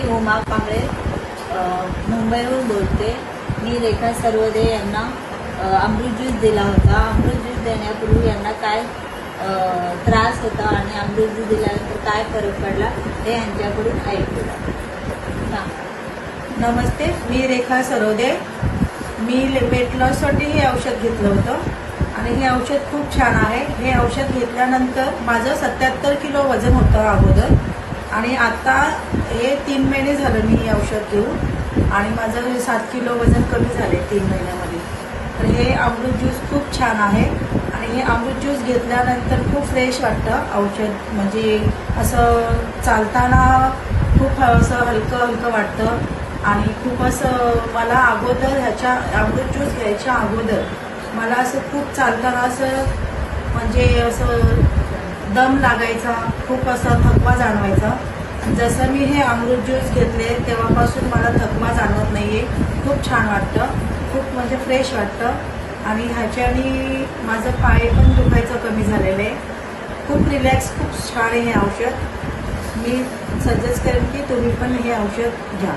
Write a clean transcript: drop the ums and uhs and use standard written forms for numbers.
मी उमा कांबळे मुंबईहून बोलते। मी रेखा सर्वदे यांना अमृत ज्यूस दिला होता। अमृत ज्यूस देण्यापूर्वी यांना काय त्रास होता आणि अमृत ज्यूस दिल्यानंतर काय फरक पडला हे यांच्याकडून ऐकूया। नमस्ते, मी रेखा सर्वदे। मी वेट लॉससाठी हे औषध घेतलं होतं आणि हे औषध खूप छान आहे। हे औषध घेतल्यानंतर माझं 77 किलो वजन होतं अगोदर आणि आता हे 3 महिने झालं मी हे औषध घेऊन आणि माझं 7 किलो वजन कमी झाले 3 महिन्यामध्ये। तर हे अमृत ज्यूस खूप छान आहे आणि हे अमृत ज्यूस घेतल्यानंतर खूप फ्रेश वाटतं औषध, म्हणजे असं चालताना खूप असं हलकं हलकं वाटतं आणि खूप असं मला अगोदर ह्याच्या अमृत ज्यूस घ्यायच्या अगोदर मला असं खूप चालताना असं म्हणजे असं दम लागायचा, खूप असा थकवा जाणवायचा। जसं मी हे अमृत ज्यूस घेतले तेव्हापासून मला थकवा जाणवत नाहीये, खूप छान वाटतं, खूप म्हणजे फ्रेश वाटतं आणि ह्याच्याने माझं पाय पण दुखायचं कमी झालेलं आहे। खूप रिलॅक्स, खूप छान आहे हे औषध। मी सजेस्ट करेन की तुम्ही पण हे औषध घ्या।